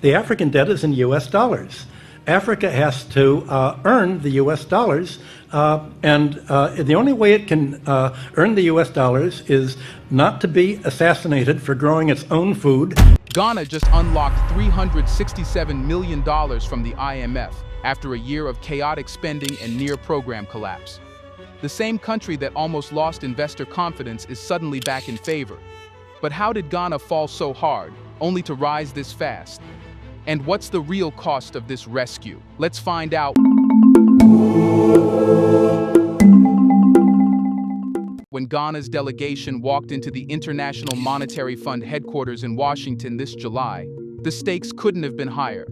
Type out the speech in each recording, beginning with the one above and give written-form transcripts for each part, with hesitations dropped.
The African debt is in U.S. dollars. Africa has to earn the U.S. dollars, and the only way it can earn the U.S. dollars is not to be assassinated for growing its own food. Ghana just unlocked $367 million from the IMF after a year of chaotic spending and near-program collapse. The same country that almost lost investor confidence is suddenly back in favor. But how did Ghana fall so hard, only to rise this fast? And what's the real cost of this rescue? Let's find out. When Ghana's delegation walked into the International Monetary Fund headquarters in Washington this July, the stakes couldn't have been higher.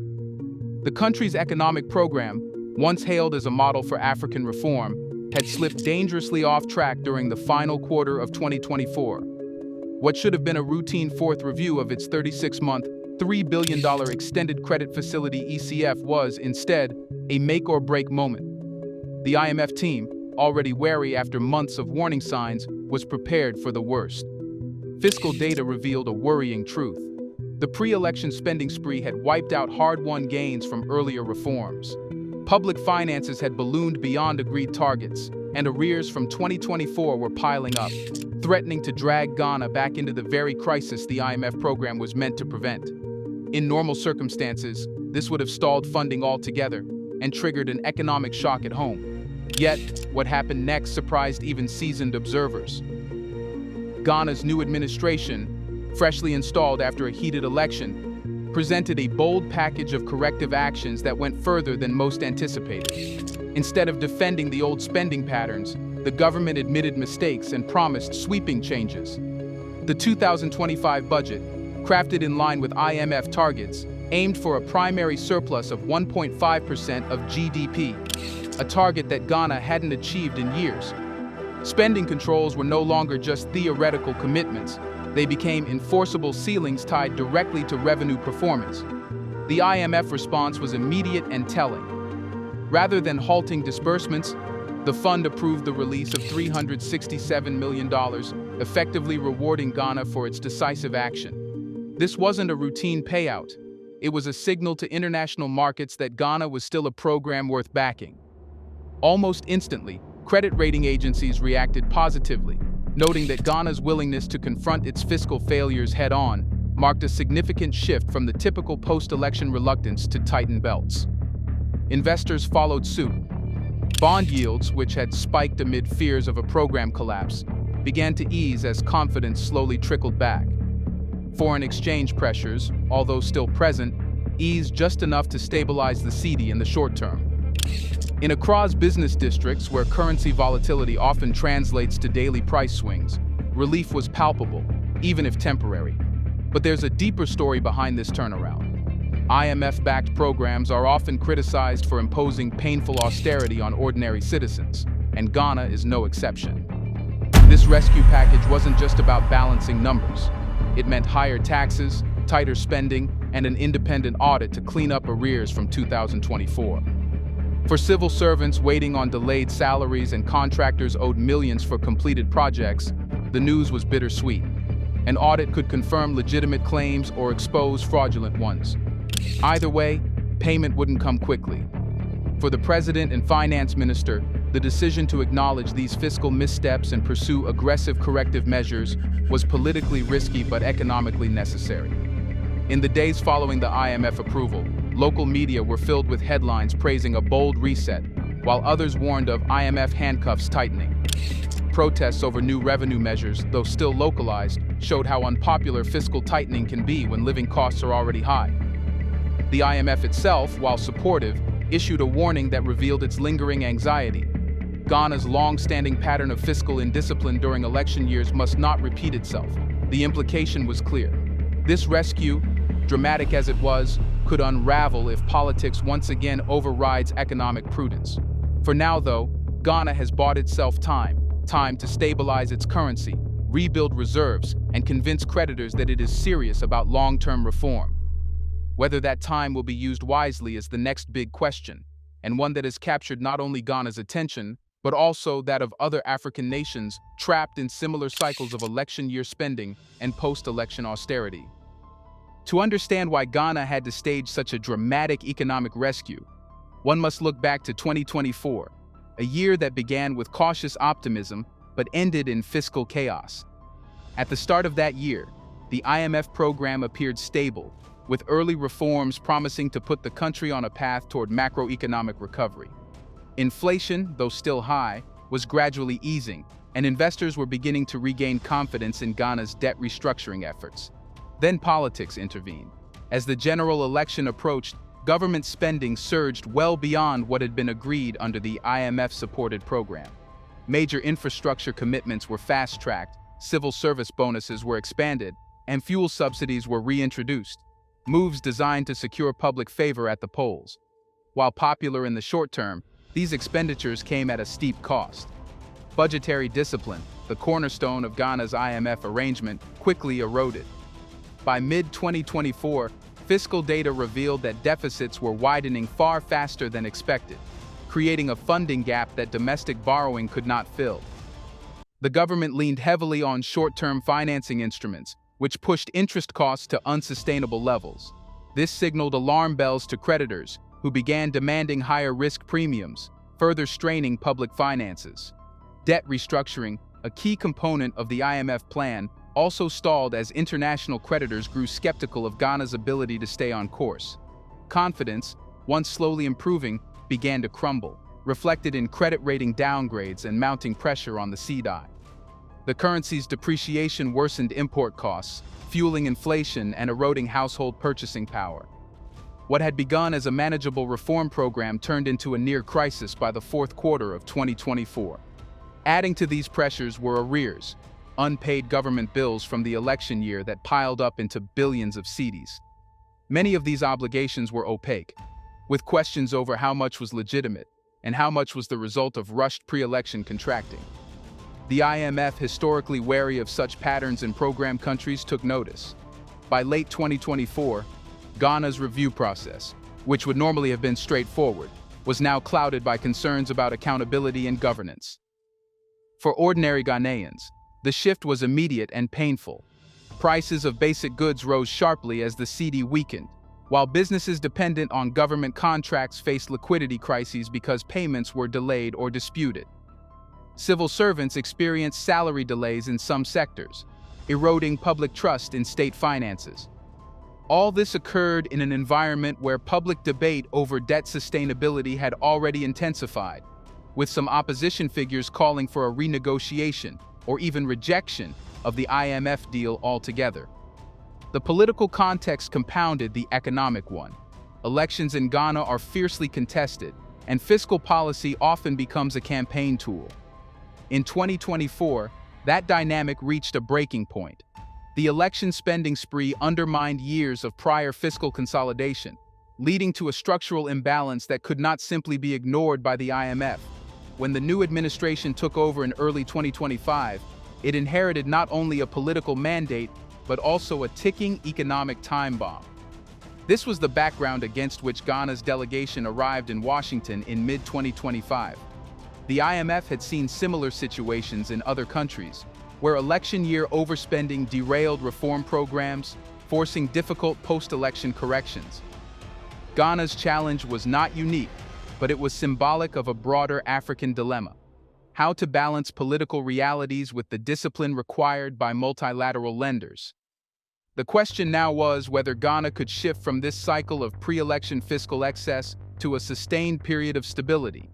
The country's economic program, once hailed as a model for African reform, had slipped dangerously off track during the final quarter of 2024. What should have been a routine fourth review of its 36-month, $3 billion extended credit facility ECF was, instead, a make-or-break moment. The IMF team, already wary after months of warning signs, was prepared for the worst. Fiscal data revealed a worrying truth. The pre-election spending spree had wiped out hard-won gains from earlier reforms. Public finances had ballooned beyond agreed targets, and arrears from 2024 were piling up, threatening to drag Ghana back into the very crisis the IMF program was meant to prevent. In normal circumstances, this would have stalled funding altogether and triggered an economic shock at home. Yet, what happened next surprised even seasoned observers. Ghana's new administration, freshly installed after a heated election, presented a bold package of corrective actions that went further than most anticipated. Instead of defending the old spending patterns, the government admitted mistakes and promised sweeping changes. The 2025 budget, crafted in line with IMF targets, aimed for a primary surplus of 1.5% of GDP, a target that Ghana hadn't achieved in years. Spending controls were no longer just theoretical commitments. They became enforceable ceilings tied directly to revenue performance. The IMF response was immediate and telling. Rather than halting disbursements, the fund approved the release of $367 million, effectively rewarding Ghana for its decisive action. This wasn't a routine payout. It was a signal to international markets that Ghana was still a program worth backing. Almost instantly, credit rating agencies reacted positively, noting that Ghana's willingness to confront its fiscal failures head-on marked a significant shift from the typical post-election reluctance to tighten belts. Investors followed suit. Bond yields, which had spiked amid fears of a program collapse, began to ease as confidence slowly trickled back. Foreign exchange pressures, although still present, eased just enough to stabilize the cedi in the short term. In Accra's business districts, where currency volatility often translates to daily price swings, relief was palpable, even if temporary. But there's a deeper story behind this turnaround. IMF-backed programs are often criticized for imposing painful austerity on ordinary citizens, and Ghana is no exception. This rescue package wasn't just about balancing numbers. It meant higher taxes, tighter spending, and an independent audit to clean up arrears from 2024. For civil servants waiting on delayed salaries and contractors owed millions for completed projects, the news was bittersweet. An audit could confirm legitimate claims or expose fraudulent ones. Either way, payment wouldn't come quickly. For the president and finance minister, the decision to acknowledge these fiscal missteps and pursue aggressive corrective measures was politically risky but economically necessary. In the days following the IMF approval, local media were filled with headlines praising a bold reset, while others warned of IMF handcuffs tightening. Protests over new revenue measures, though still localized, showed how unpopular fiscal tightening can be when living costs are already high. The IMF itself, while supportive, issued a warning that revealed its lingering anxiety. Ghana's long-standing pattern of fiscal indiscipline during election years must not repeat itself. The implication was clear. This rescue, dramatic as it was, could unravel if politics once again overrides economic prudence. For now, though, Ghana has bought itself time to stabilize its currency, rebuild reserves, and convince creditors that it is serious about long-term reform. Whether that time will be used wisely is the next big question, and one that has captured not only Ghana's attention, but also that of other African nations trapped in similar cycles of election year spending and post-election austerity. To understand why Ghana had to stage such a dramatic economic rescue, one must look back to 2024, a year that began with cautious optimism but ended in fiscal chaos. At the start of that year, the IMF program appeared stable, with early reforms promising to put the country on a path toward macroeconomic recovery. Inflation, though still high, was gradually easing, and investors were beginning to regain confidence in Ghana's debt restructuring efforts. Then politics intervened. As the general election approached, government spending surged well beyond what had been agreed under the IMF-supported program. Major infrastructure commitments were fast-tracked, civil service bonuses were expanded, and fuel subsidies were reintroduced, moves designed to secure public favor at the polls. While popular in the short term, these expenditures came at a steep cost. Budgetary discipline, the cornerstone of Ghana's IMF arrangement, quickly eroded. By mid-2024, fiscal data revealed that deficits were widening far faster than expected, creating a funding gap that domestic borrowing could not fill. The government leaned heavily on short-term financing instruments, which pushed interest costs to unsustainable levels. This signaled alarm bells to creditors, who began demanding higher risk premiums, further straining public finances. Debt restructuring, a key component of the IMF plan, also stalled as international creditors grew skeptical of Ghana's ability to stay on course. Confidence, once slowly improving, began to crumble, reflected in credit rating downgrades and mounting pressure on the CDI. The currency's depreciation worsened import costs, fueling inflation and eroding household purchasing power. What had begun as a manageable reform program turned into a near crisis by the fourth quarter of 2024. Adding to these pressures were arrears, unpaid government bills from the election year that piled up into billions of cedis. Many of these obligations were opaque, with questions over how much was legitimate and how much was the result of rushed pre-election contracting. The IMF, historically wary of such patterns in program countries, took notice. By late 2024, Ghana's review process, which would normally have been straightforward, was now clouded by concerns about accountability and governance. For ordinary Ghanaians, the shift was immediate and painful. Prices of basic goods rose sharply as the cedi weakened, while businesses dependent on government contracts faced liquidity crises because payments were delayed or disputed. Civil servants experienced salary delays in some sectors, eroding public trust in state finances. All this occurred in an environment where public debate over debt sustainability had already intensified, with some opposition figures calling for a renegotiation or even rejection of the IMF deal altogether. The political context compounded the economic one. Elections in Ghana are fiercely contested, and fiscal policy often becomes a campaign tool. In 2024, that dynamic reached a breaking point. The election spending spree undermined years of prior fiscal consolidation, leading to a structural imbalance that could not simply be ignored by the IMF. When the new administration took over in early 2025, it inherited not only a political mandate, but also a ticking economic time bomb. This was the background against which Ghana's delegation arrived in Washington in mid-2025. The IMF had seen similar situations in other countries, where election year overspending derailed reform programs, forcing difficult post-election corrections. Ghana's challenge was not unique, but it was symbolic of a broader African dilemma: how to balance political realities with the discipline required by multilateral lenders. The question now was whether Ghana could shift from this cycle of pre-election fiscal excess to a sustained period of stability.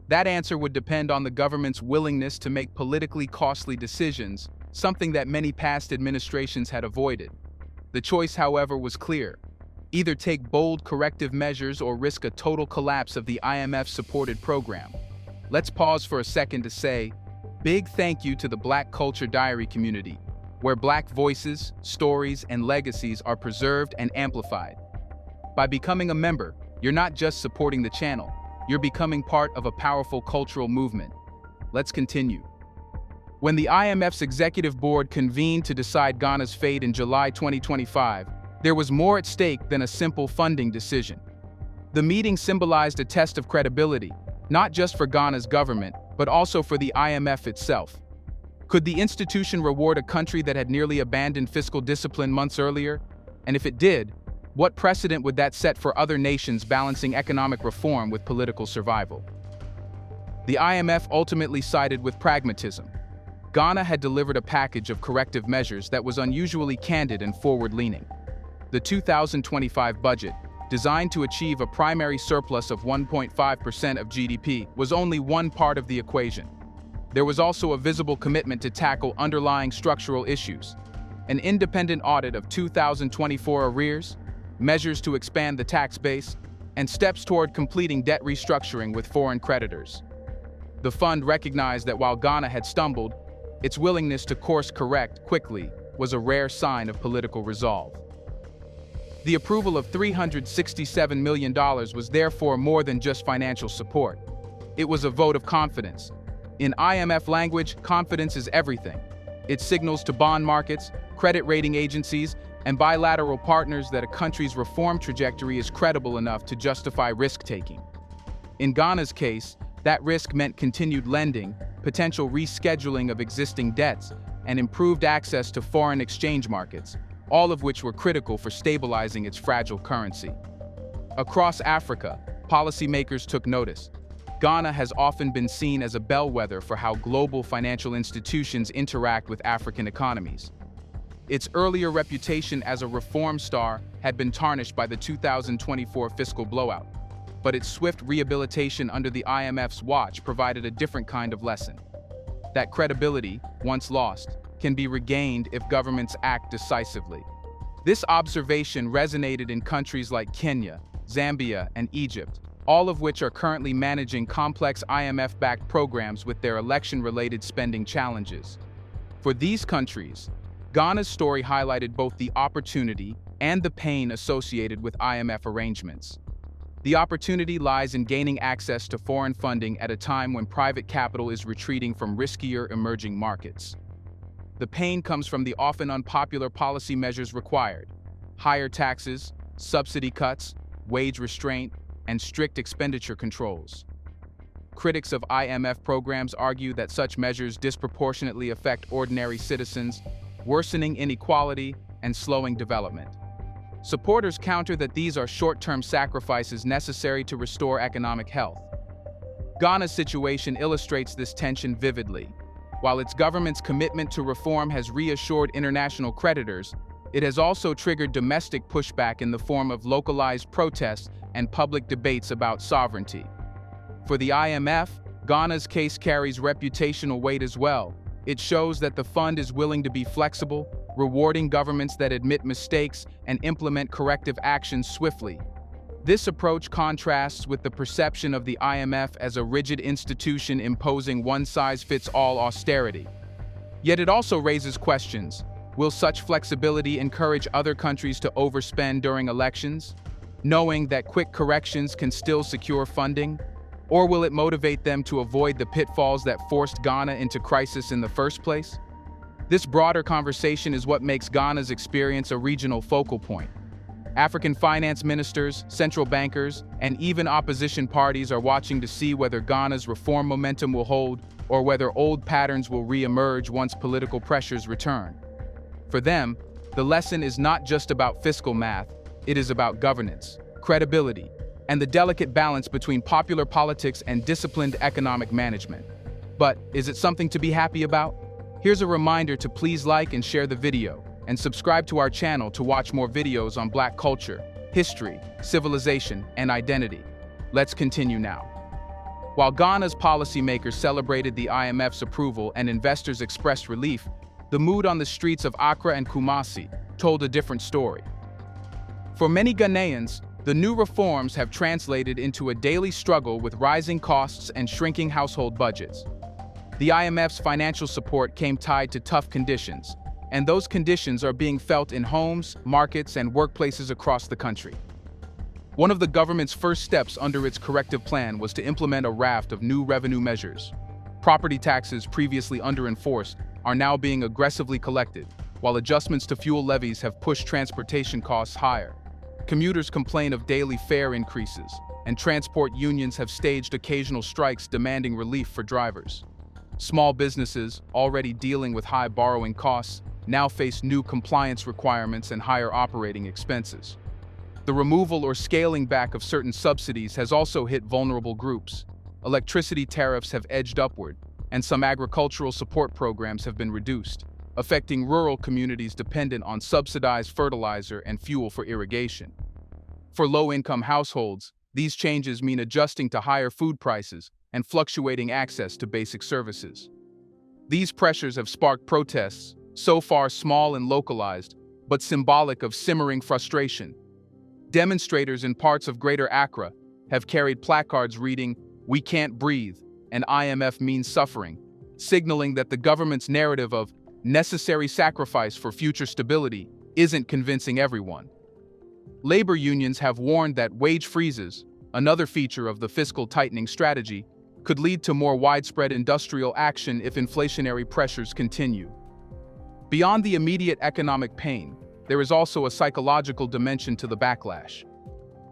That answer would depend on the government's willingness to make politically costly decisions, something that many past administrations had avoided. The choice, however, was clear: either take bold corrective measures or risk a total collapse of the IMF-supported program. Let's pause for a second to say, big thank you to the Black Culture Diary community, where Black voices, stories, and legacies are preserved and amplified. By becoming a member, you're not just supporting the channel, you're becoming part of a powerful cultural movement. Let's continue. When the IMF's executive board convened to decide Ghana's fate in July 2025, there was more at stake than a simple funding decision. The meeting symbolized a test of credibility, not just for Ghana's government, but also for the IMF itself. Could the institution reward a country that had nearly abandoned fiscal discipline months earlier? And if it did, what precedent would that set for other nations balancing economic reform with political survival? The IMF ultimately sided with pragmatism. Ghana had delivered a package of corrective measures that was unusually candid and forward-leaning. The 2025 budget, designed to achieve a primary surplus of 1.5% of GDP, was only one part of the equation. There was also a visible commitment to tackle underlying structural issues: an independent audit of 2024 arrears, measures to expand the tax base, and steps toward completing debt restructuring with foreign creditors. The fund recognized that while Ghana had stumbled, its willingness to course correct quickly was a rare sign of political resolve. The approval of $367 million was therefore more than just financial support. It was a vote of confidence. In IMF language, confidence is everything. It signals to bond markets, credit rating agencies, and bilateral partners that a country's reform trajectory is credible enough to justify risk-taking. In Ghana's case, that risk meant continued lending, potential rescheduling of existing debts, and improved access to foreign exchange markets, all of which were critical for stabilizing its fragile currency. Across Africa, policymakers took notice. Ghana has often been seen as a bellwether for how global financial institutions interact with African economies. Its earlier reputation as a reform star had been tarnished by the 2024 fiscal blowout, but its swift rehabilitation under the IMF's watch provided a different kind of lesson. That credibility, once lost, can be regained if governments act decisively. This observation resonated in countries like Kenya, Zambia, and Egypt, all of which are currently managing complex IMF-backed programs with their election-related spending challenges. For these countries, Ghana's story highlighted both the opportunity and the pain associated with IMF arrangements. The opportunity lies in gaining access to foreign funding at a time when private capital is retreating from riskier emerging markets. The pain comes from the often unpopular policy measures required: higher taxes, subsidy cuts, wage restraint, and strict expenditure controls. Critics of IMF programs argue that such measures disproportionately affect ordinary citizens, worsening inequality and slowing development. Supporters counter that these are short-term sacrifices necessary to restore economic health. Ghana's situation illustrates this tension vividly. While its government's commitment to reform has reassured international creditors, it has also triggered domestic pushback in the form of localized protests and public debates about sovereignty. For the IMF, Ghana's case carries reputational weight as well. It shows that the fund is willing to be flexible, rewarding governments that admit mistakes and implement corrective actions swiftly. This approach contrasts with the perception of the IMF as a rigid institution imposing one-size-fits-all austerity. Yet it also raises questions. Will such flexibility encourage other countries to overspend during elections, knowing that quick corrections can still secure funding? Or will it motivate them to avoid the pitfalls that forced Ghana into crisis in the first place? This broader conversation is what makes Ghana's experience a regional focal point. African finance ministers, central bankers, and even opposition parties are watching to see whether Ghana's reform momentum will hold or whether old patterns will re-emerge once political pressures return. For them, the lesson is not just about fiscal math, it is about governance, credibility, and the delicate balance between popular politics and disciplined economic management. But is it something to be happy about? Here's a reminder to please like and share the video, and subscribe to our channel to watch more videos on Black culture, history, civilization, and identity. Let's continue now. While Ghana's policymakers celebrated the IMF's approval and investors expressed relief, the mood on the streets of Accra and Kumasi told a different story. For many Ghanaians, the new reforms have translated into a daily struggle with rising costs and shrinking household budgets. The IMF's financial support came tied to tough conditions, and those conditions are being felt in homes, markets, and workplaces across the country. One of the government's first steps under its corrective plan was to implement a raft of new revenue measures. Property taxes previously under-enforced are now being aggressively collected, while adjustments to fuel levies have pushed transportation costs higher. Commuters complain of daily fare increases, and transport unions have staged occasional strikes demanding relief for drivers. Small businesses, already dealing with high borrowing costs, now face new compliance requirements and higher operating expenses. The removal or scaling back of certain subsidies has also hit vulnerable groups. Electricity tariffs have edged upward, and some agricultural support programs have been reduced, affecting rural communities dependent on subsidized fertilizer and fuel for irrigation. For low-income households, these changes mean adjusting to higher food prices and fluctuating access to basic services. These pressures have sparked protests, so far small and localized, but symbolic of simmering frustration. Demonstrators in parts of Greater Accra have carried placards reading, "We can't breathe," and IMF means suffering, signaling that the government's narrative of necessary sacrifice for future stability isn't convincing everyone. Labor unions have warned that wage freezes, another feature of the fiscal tightening strategy, could lead to more widespread industrial action if inflationary pressures continue. Beyond the immediate economic pain, there is also a psychological dimension to the backlash.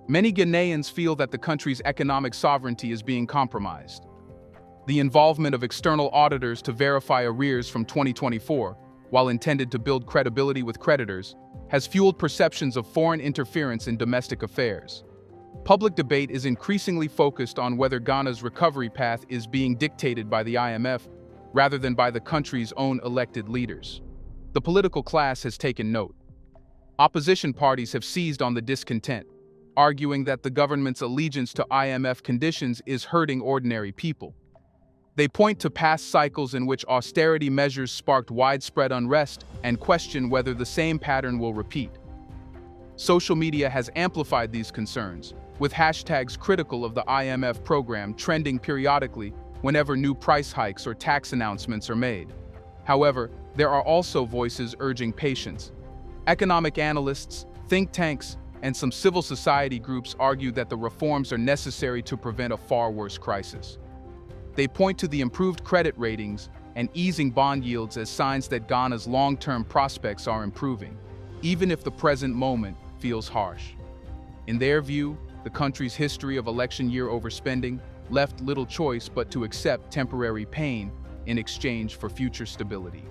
Many Ghanaians feel that the country's economic sovereignty is being compromised. The involvement of external auditors to verify arrears from 2024, while intended to build credibility with creditors, has fueled perceptions of foreign interference in domestic affairs. Public debate is increasingly focused on whether Ghana's recovery path is being dictated by the IMF rather than by the country's own elected leaders. The political class has taken note. Opposition parties have seized on the discontent, arguing that the government's allegiance to IMF conditions is hurting ordinary people. They point to past cycles in which austerity measures sparked widespread unrest and question whether the same pattern will repeat. Social media has amplified these concerns, with hashtags critical of the IMF program trending periodically whenever new price hikes or tax announcements are made. However, there are also voices urging patience. Economic analysts, think tanks, and some civil society groups argue that the reforms are necessary to prevent a far worse crisis. They point to the improved credit ratings and easing bond yields as signs that Ghana's long-term prospects are improving, even if the present moment feels harsh. In their view, the country's history of election year overspending left little choice but to accept temporary pain in exchange for future stability.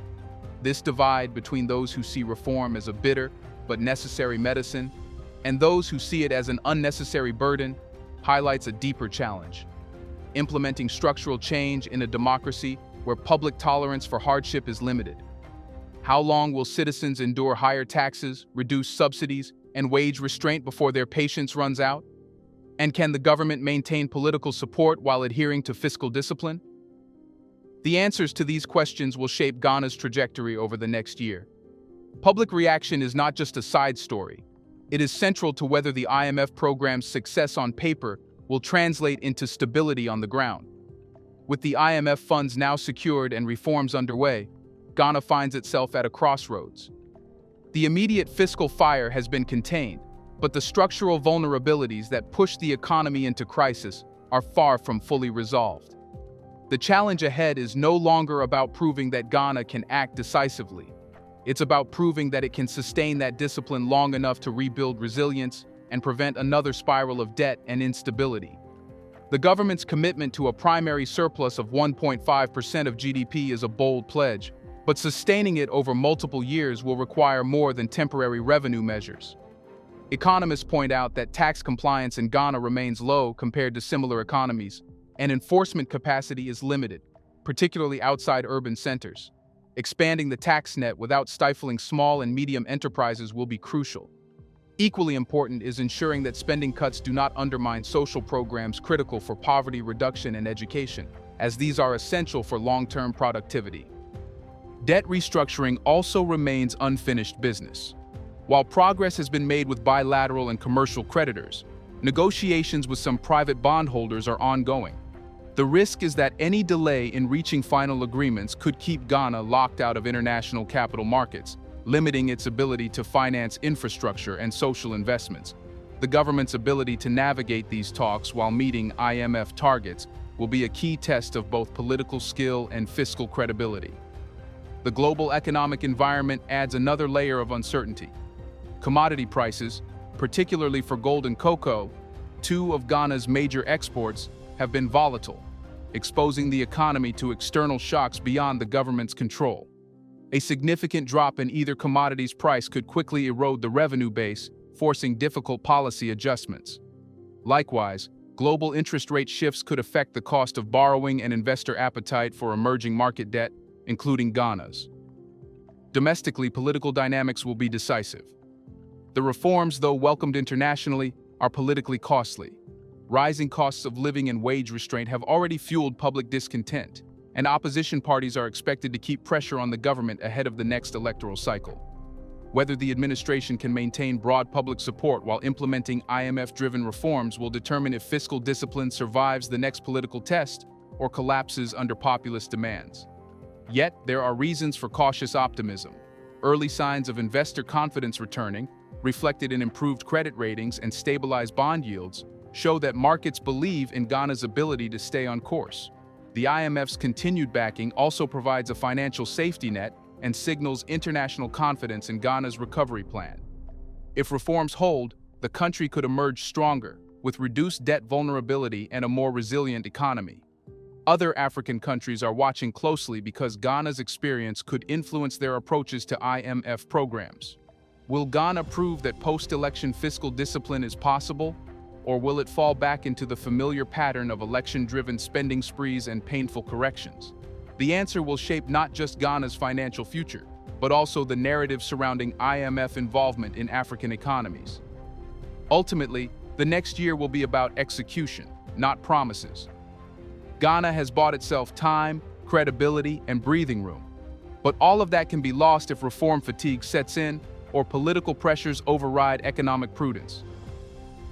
This divide between those who see reform as a bitter but necessary medicine and those who see it as an unnecessary burden highlights a deeper challenge. Implementing structural change in a democracy where public tolerance for hardship is limited. How long will citizens endure higher taxes, reduced subsidies, and wage restraint before their patience runs out? And can the government maintain political support while adhering to fiscal discipline? The answers to these questions will shape Ghana's trajectory over the next year. Public reaction is not just a side story. It is central to whether the IMF program's success on paper will translate into stability on the ground. With the IMF funds now secured and reforms underway, Ghana finds itself at a crossroads. The immediate fiscal fire has been contained, but the structural vulnerabilities that push the economy into crisis are far from fully resolved. The challenge ahead is no longer about proving that Ghana can act decisively. It's about proving that it can sustain that discipline long enough to rebuild resilience and prevent another spiral of debt and instability. The government's commitment to a primary surplus of 1.5% of GDP is a bold pledge, but sustaining it over multiple years will require more than temporary revenue measures. Economists point out that tax compliance in Ghana remains low compared to similar economies, and enforcement capacity is limited, particularly outside urban centers. Expanding the tax net without stifling small and medium enterprises will be crucial. Equally important is ensuring that spending cuts do not undermine social programs critical for poverty reduction and education, as these are essential for long-term productivity. Debt restructuring also remains unfinished business. While progress has been made with bilateral and commercial creditors, negotiations with some private bondholders are ongoing. The risk is that any delay in reaching final agreements could keep Ghana locked out of international capital markets, limiting its ability to finance infrastructure and social investments. The government's ability to navigate these talks while meeting IMF targets will be a key test of both political skill and fiscal credibility. The global economic environment adds another layer of uncertainty. Commodity prices, particularly for gold and cocoa, two of Ghana's major exports, have been volatile, exposing the economy to external shocks beyond the government's control. A significant drop in either commodity's price could quickly erode the revenue base, forcing difficult policy adjustments. Likewise, global interest rate shifts could affect the cost of borrowing and investor appetite for emerging market debt, including Ghana's. Domestically, political dynamics will be decisive. The reforms, though welcomed internationally, are politically costly. Rising costs of living and wage restraint have already fueled public discontent, and opposition parties are expected to keep pressure on the government ahead of the next electoral cycle. Whether the administration can maintain broad public support while implementing IMF-driven reforms will determine if fiscal discipline survives the next political test or collapses under populist demands. Yet, there are reasons for cautious optimism. Early signs of investor confidence returning, reflected in improved credit ratings and stabilized bond yields, show that markets believe in Ghana's ability to stay on course. The IMF's continued backing also provides a financial safety net and signals international confidence in Ghana's recovery plan. If reforms hold, the country could emerge stronger, with reduced debt vulnerability and a more resilient economy. Other African countries are watching closely because Ghana's experience could influence their approaches to IMF programs. Will Ghana prove that post-election fiscal discipline is possible, or will it fall back into the familiar pattern of election-driven spending sprees and painful corrections? The answer will shape not just Ghana's financial future, but also the narrative surrounding IMF involvement in African economies. Ultimately, the next year will be about execution, not promises. Ghana has bought itself time, credibility, and breathing room. But all of that can be lost if reform fatigue sets in or political pressures override economic prudence.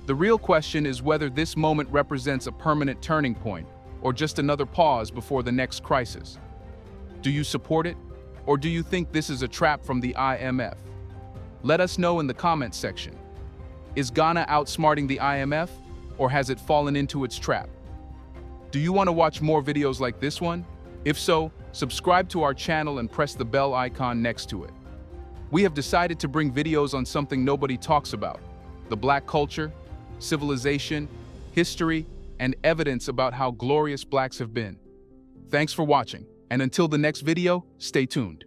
The real question is whether this moment represents a permanent turning point or just another pause before the next crisis. Do you support it, or do you think this is a trap from the IMF? Let us know in the comments section. Is Ghana outsmarting the IMF, or has it fallen into its trap? Do you want to watch more videos like this one? If so, subscribe to our channel and press the bell icon next to it. We have decided to bring videos on something nobody talks about: the Black culture, civilization, history, and evidence about how glorious Blacks have been. Thanks for watching, and until the next video, stay tuned.